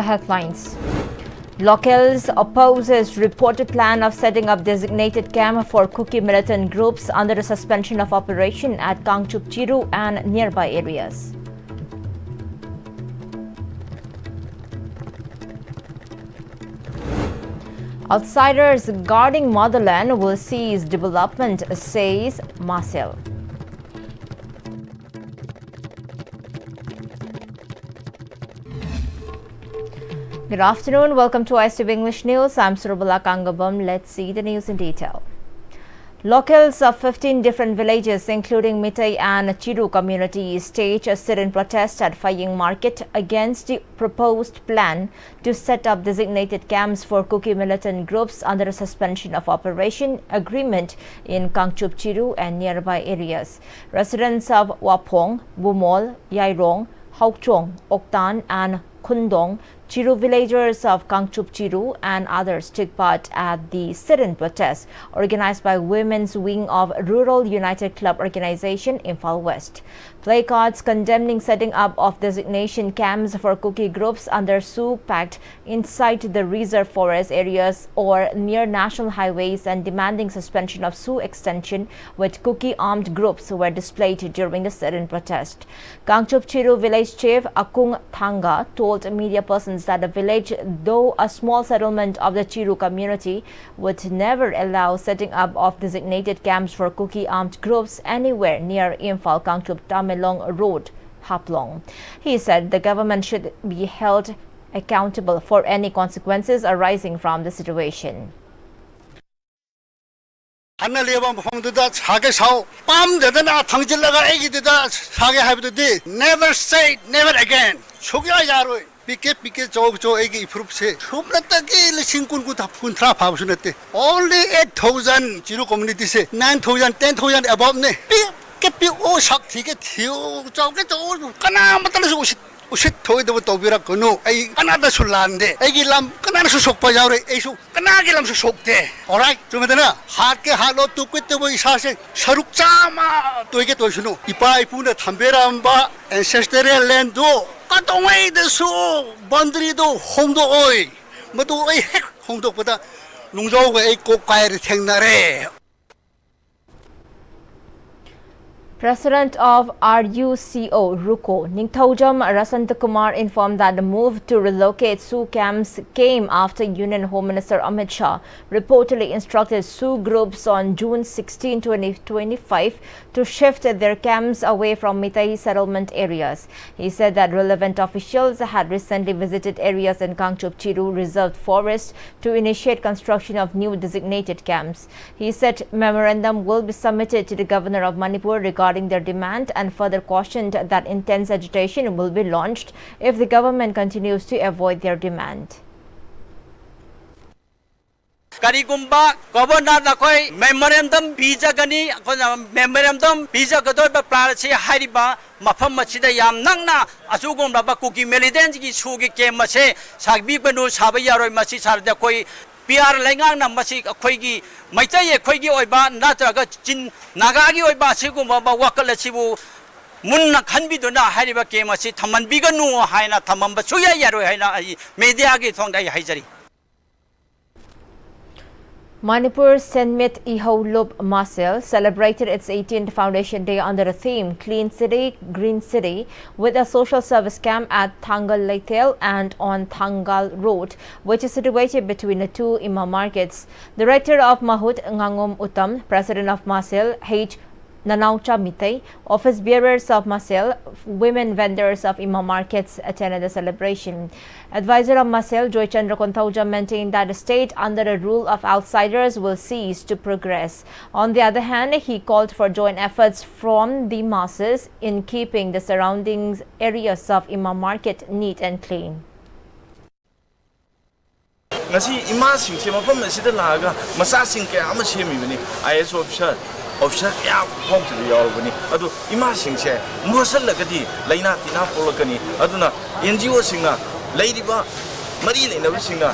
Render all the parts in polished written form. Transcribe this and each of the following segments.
headlines. Locals opposes reported plan of setting up designated camp for Kuki militant groups under the suspension of operation at Kangchup Chiru and nearby areas. Outsiders guarding motherland will seize development, says Masel. Good afternoon. Welcome to Istv English News. I'm Surabala Kangabam. Let's see the news in detail. Locals of 15 different villages, including Mitai and Chiru communities, staged a sit-in protest at Faying Market against the proposed plan to set up designated camps for Kuki militant groups under a suspension of operation agreement in Kangchup Chiru and nearby areas. Residents of Wapong, Bumol, Yairong, Haukchong, Oktan and Kundong, Chiru villagers of Kangchup Chiru and others took part at the sit-in protest organized by Women's Wing of Rural United Club Organization, Imphal West. Placards condemning setting up of designation camps for Kuki groups under Sioux Pact inside the reserve forest areas or near national highways and demanding suspension of Sioux extension with Kuki armed groups were displayed during the sit-in protest. Kangchup Chiru village chief Akung Thanga told media persons that the village, though a small settlement of the Chiru community, would never allow setting up of designated camps for Kuki armed groups anywhere near Imphal Kangchup Tamelong Road, Haplong. He said the government should be held accountable for any consequences arising from the situation. Never say never again. Pike jo egi proof se shubna taki lising kun tra phasunate only 8,000 Chiru community se 9,000 10,000 above ne pi o sak thike thiu chawke jo kana matal su usit thoi do to bira kono ai kana da sulande ai gilam kana su sok pa jaure ai su kana gilam su sokte alright jumedana hat ke halo tu kwete bo isa se saruk chama toige to sunu ipa ipuna thamberam ba ancestral land do Katongay de su boundary do hong do oi madu ai hek hong do pada lungjaw ga ai ko kai ri thengnare. President of RUCO, RUCO, Ningthaujam Rasantakumar informed that the move to relocate Sioux camps came after Union Home Minister Amit Shah reportedly instructed Sioux groups on June 16, 2025 to shift their camps away from Mitai settlement areas. He said that relevant officials had recently visited areas in Kangchup Chiru Reserved Forest to initiate construction of new designated camps. He said memorandum will be submitted to the Governor of Manipur regarding their demand and further cautioned that intense agitation will be launched if the government continues to avoid their demand. Karigumba governor na koi memorandum visa gani memorandum visa gadoi ba prarachi hariba mafam machida yam nangna asugum raba Kuki militants ki sugi ke mase sagbi banu sabayaroi masi sarda koi PR lengang na masi khoi gi maitai khoi gi oiba natraga chin nagagi oiba sigum ba wakal sibu munna khanbi dona hariba ke masi thaman biganu haina thamam ba suya yaroi haina media gi thongdai haijari. Manipur's Senmit Ihoulup Masel celebrated its 18th Foundation Day under the theme Clean City, Green City with a social service camp at Thangal Leitel and on Thangal Road, which is situated between the two Imam markets. Director of Mahut Ngangom Uttam, President of Masel H. Nanaucha Mitay, office bearers of Masel, women vendors of Imam markets attended the celebration. Advisor of Masel, Joy Chandra Kontauja, maintained that the state under the rule of outsiders will cease to progress. On the other hand, he called for joint efforts from the masses in keeping the surroundings areas of Imam market neat and clean. Ngasi imasing si mapam sida laga masasing kaya ama semibani IS officer ya home to the Albany. Adu imasing se musal lagadi laina tina polakani aduna NGO singa ladiba mari lena singa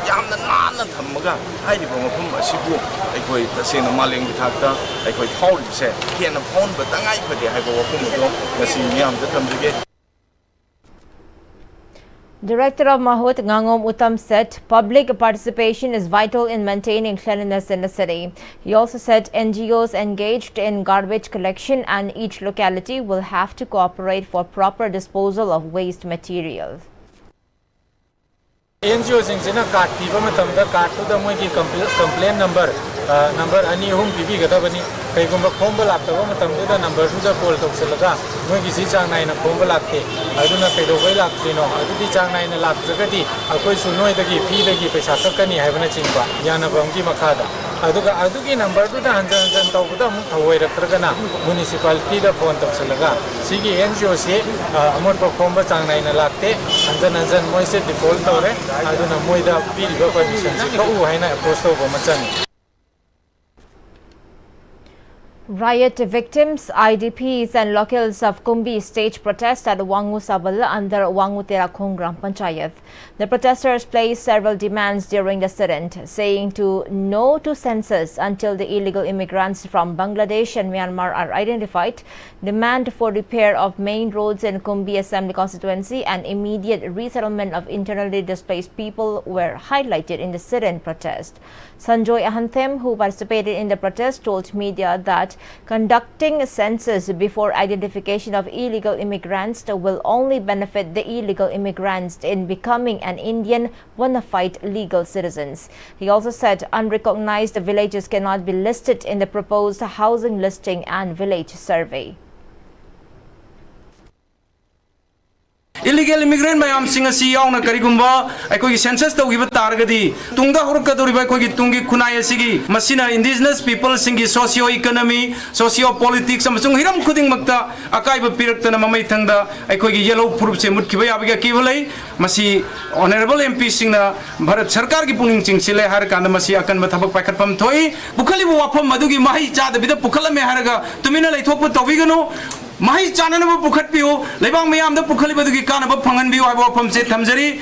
yamna nana thamaga hairiba mafam asibu aikoi tasena maleng bithakta aikoi thawri se hena phone ba tangai phade haibo wakum do ngasi miyam da thamjige. Director of Mahut Ngangom Uttam said public participation is vital in maintaining cleanliness in the city. He also said NGOs engaged in garbage collection and each locality will have to cooperate for proper disposal of waste materials. NGOs in card people card to the complaint number any home PB Gatabani, Pegumba Kombalak, the number to the Pol Toxilaga, Mugisi Changna in a Kombalaki, I do not pay the way like Trino, I did Changna in a lap Zagati, I could know the P. Pesakani, Havana Chimpa, Yana Bongi Makada. Aduki number to the Hansan and Tokudam, away the Tragana, municipality the Pont of Salaga, Sigi NGOs, Amorpo Komba Changna in a latte, and Moise default Tore, I don't know Moida P. Permissions, Haina Posto Machan. Riot victims, IDPs and locals of Kumbi staged protest at Wangu Sabal under Wangu Terakong Gram Panchayat. The protesters placed several demands during the sit-in, saying to no to census until the illegal immigrants from Bangladesh and Myanmar are identified, demand for repair of main roads in Kumbi Assembly constituency and immediate resettlement of internally displaced people were highlighted in the sit-in protest. Sanjoy Ahanthem, who participated in the protest, told media that conducting a census before identification of illegal immigrants will only benefit the illegal immigrants in becoming an Indian bona fide legal citizens. He also said unrecognized villages cannot be listed in the proposed housing listing and village survey. Illegal immigrant mayam singa si yaw na karigumba ay koi census to giba targadi tungda horka dori ba koi tungi kunaya sigi masina indigenous people singi socio economy socio politics amasung hiram khuding makta akai ba pirakta na mamai thangda ay koi yellow proof se mut kiba yabiga kibalai masi honorable MP singna bharat sarkar ki puning chingsile har kanda masi akan ba thabak paikhat pam thoi bukhali bu wafam madugi mahi cha da bida bukhala me haraga tumina lai thok tawigano Mahi Chanana Pukatpio, Lebang Miam the Pukalibuki Kanaba Panganbi, Wapam said Tamzari.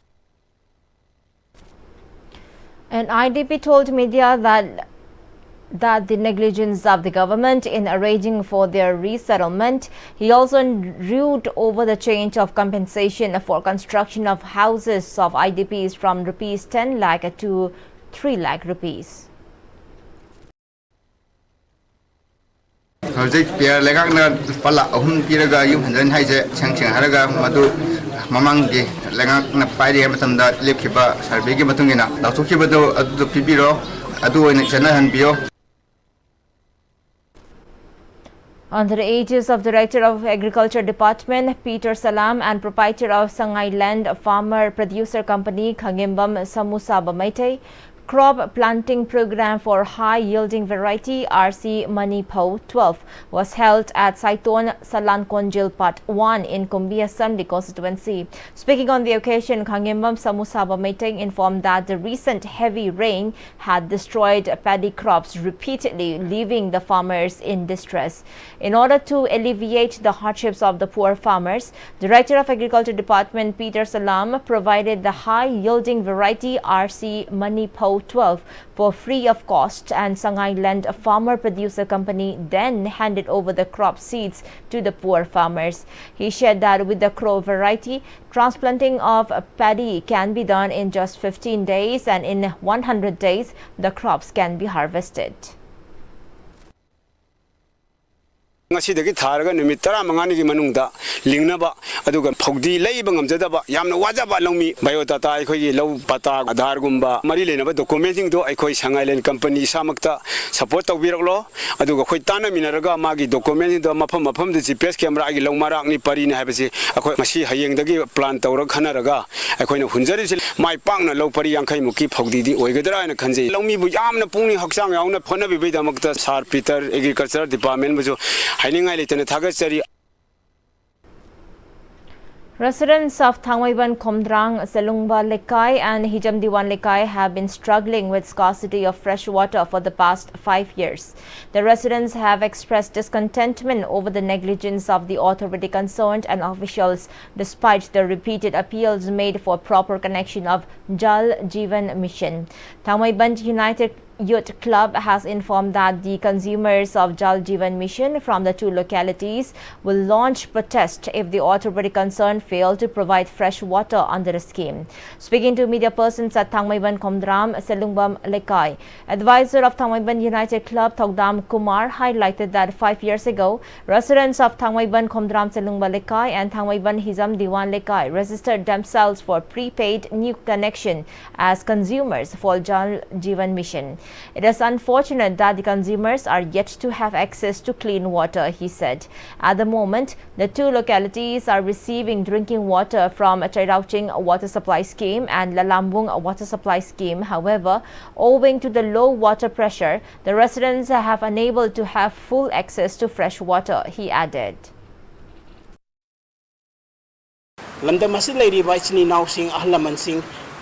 An IDP told media that the negligence of the government in arranging for their resettlement. He also rued over the change of compensation for construction of houses of IDPs from rupees 10 lakh to 3 lakh rupees. Hojik piar legak na pala ahum piraga yum hanjan haije changchang haraga madu mamang di legak na pairi matam da lepkiba survey gi matungina lathukhiba do adu pibiro adu oina chana hanbiyo. Under the aegis of Director of Agriculture Department Peter Salam and proprietor of Sangai Land Farmer Producer Company Tangiban Residents, crop planting program for high-yielding variety RC Manipo 12 was held at Saiton Salankonjil Part 1 in Kumbi Assembly constituency. Speaking on the occasion, Tangiban Residents informed that the recent heavy rain had destroyed paddy crops repeatedly, leaving the farmers in distress. In order to alleviate the hardships of the poor farmers, Director of Agriculture Department Peter Salam provided the high-yielding variety RC Manipo 12 for free of cost, and Sangai Land Farmer Producer Company then handed over the crop seeds to the poor farmers. He shared that with the crow variety, transplanting of paddy can be done in just 15 days, and in 100 days the crops can be harvested. ngasi tharaga numit 15 gi manungda lingnaba aduga phogdi leiba ngamjadaba yamna wajaba longmi biodata akhoi gi low pata adhar gumba mari lenaba documenting do akhoi Sangai company samakta support tawbiraklo aduga khoi tana minaraga magi documenting do mafam de GPS camera gi longmarak ni pari ni habasi akhoi masi hayengdagi plan tawra khanaraga akhoi na hunjari mai pangna low pari yankhai muki phogdi di oigadra na khanjei longmi bu yamna pungni hakchang yauna phona bi damakta sar Peter Agriculture Department bu Residents of Tangiban Komdrang, Selungba Lekai and Hijamdiwan Lekai have been struggling with scarcity of fresh water for the past 5 years. The residents have expressed discontentment over the negligence of the authority concerned and officials, despite the repeated appeals made for proper connection of Jal Jeevan Mission. Tangiban United Youth Club has informed that the consumers of Jal Jeevan Mission from the two localities will launch protest if the authority concerned fail to provide fresh water under the scheme. Speaking to media persons at Tangiban Komdram Selungbam Lekai, advisor of Tangiban United Club Thogdam Kumar highlighted that 5 years ago, residents of Tangiban Komdram Selungba Lekai and Tangiban Hizam Diwan Lekai registered themselves for prepaid new connection as consumers for Jal Jeevan Mission. It is unfortunate that the consumers are yet to have access to clean water, he said. At the moment, the two localities are receiving drinking water from Chairauching Water Supply Scheme and Lalambung Water Supply Scheme. However, owing to the low water pressure, the residents have unable to have full access to fresh water, he added.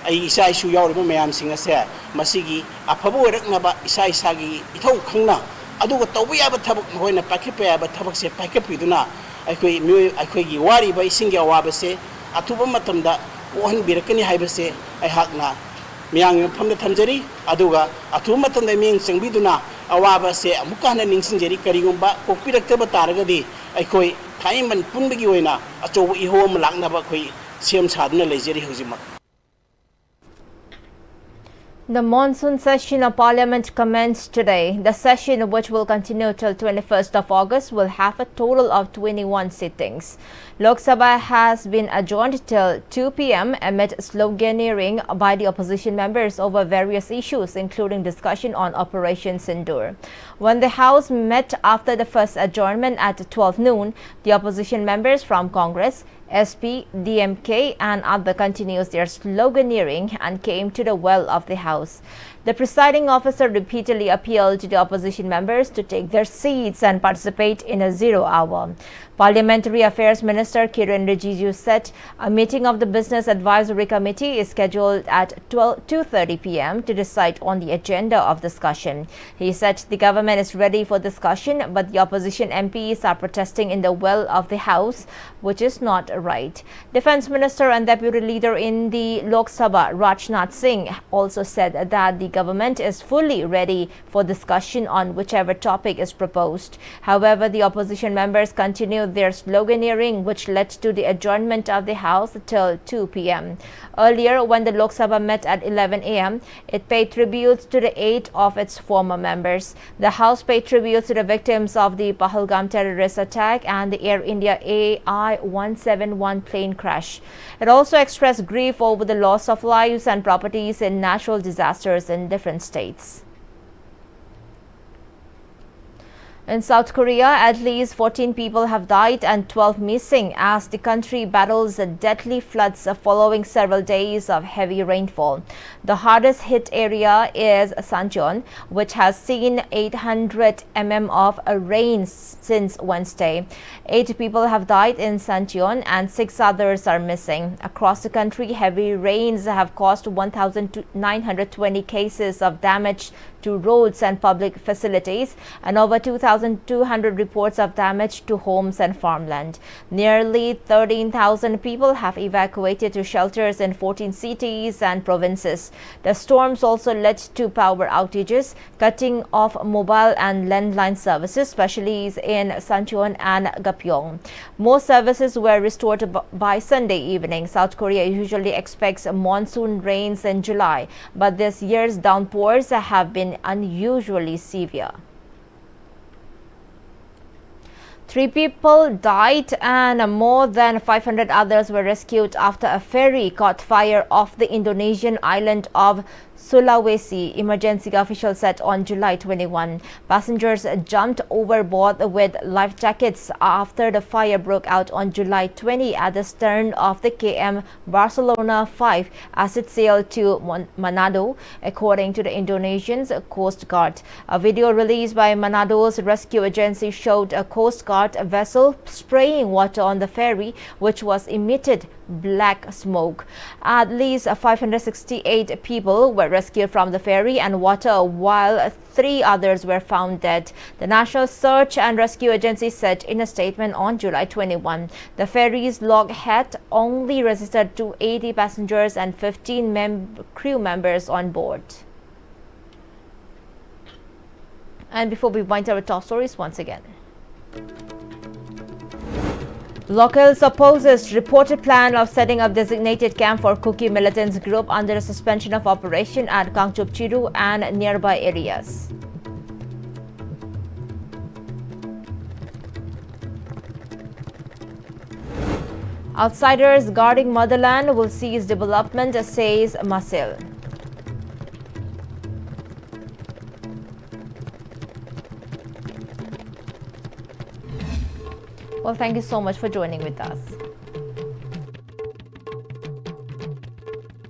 ai isa isu yauriba mayam singa se masigi afabo raknaba isa isagi ithau khangna aduga tawbi aba thabak hoina pakhipa aba thabak se pakhipiduna aikoi mi aikoi gi wari ba ising ya waba se atuba matamda ohan birakani haiba se ai hakna miyang famda thamjari aduga atu matamda ming changbiduna awaba se amukana ningsinjeri karigumba kokpiraktaba taragadi aikoi thaiman punbagi hoina achobu ihom laknaba khoi sem sadna lejeri hojima. The monsoon session of Parliament commenced today. The session, which will continue till 21st of August, will have a total of 21 sittings. Lok Sabha has been adjourned till 2 p.m. amid sloganeering by the opposition members over various issues, including discussion on Operation Sindoor. When the House met after the first adjournment at 12 noon, the opposition members from Congress, SP, DMK and other continues their sloganeering and came to the well of the House. The presiding officer repeatedly appealed to the opposition members to take their seats and participate in a zero hour. Parliamentary Affairs Minister Kiren Rijiju said a meeting of the Business Advisory Committee is scheduled at 2:30 p.m. to decide on the agenda of discussion. He said the government is ready for discussion, but the opposition MPs are protesting in the well of the House, which is not right. Defence Minister and Deputy Leader in the Lok Sabha, Rajnath Singh, also said that the government is fully ready for discussion on whichever topic is proposed. However, the opposition members continued their sloganeering, which led to the adjournment of the House till 2 p.m. Earlier, when the Lok Sabha met at 11 a.m., it paid tributes to the 8 of its former members. The House paid tributes to the victims of the Pahalgam terrorist attack and the Air India AI-171 plane crash. It also expressed grief over the loss of lives and properties in natural disasters in different states. In South Korea, at least 14 people have died and 12 missing as the country battles deadly floods following several days of heavy rainfall. The hardest hit area is Sancheon, which has seen 800 mm of rain since Wednesday. 8 people have died in Sancheon and 6 others are missing. Across the country, heavy rains have caused 1,920 cases of damage to roads and public facilities and over 2,200 reports of damage to homes and farmland. Nearly 13,000 people have evacuated to shelters in 14 cities and provinces. The storms also led to power outages, cutting off mobile and landline services, especially in Sancheon and Gapyeong. Most services were restored by Sunday evening. South Korea usually expects monsoon rains in July, but this year's downpours have been unusually severe. 3 people died and more than 500 others were rescued after a ferry caught fire off the Indonesian island of Sulawesi, emergency officials said on July 21. Passengers jumped overboard with life jackets after the fire broke out on July 20 at the stern of the KM Barcelona 5 as it sailed to Manado, according to the Indonesian Coast Guard. A video released by Manado's rescue agency showed a Coast Guard vessel spraying water on the ferry, which was emitted black smoke. At least 568 people were rescued from the ferry and water, while 3 others were found dead. The National Search and Rescue Agency said in a statement on July 21. The ferry's log had only registered 280 passengers and 15 crew members on board. And before we wind our top stories once again. Locals opposes reported plan of setting up designated camp for Kuki militants group under a suspension of operation at Kangchup Chiru and nearby areas. Outsiders guarding motherland will seize development, says Masel. Well, thank you so much for joining with us.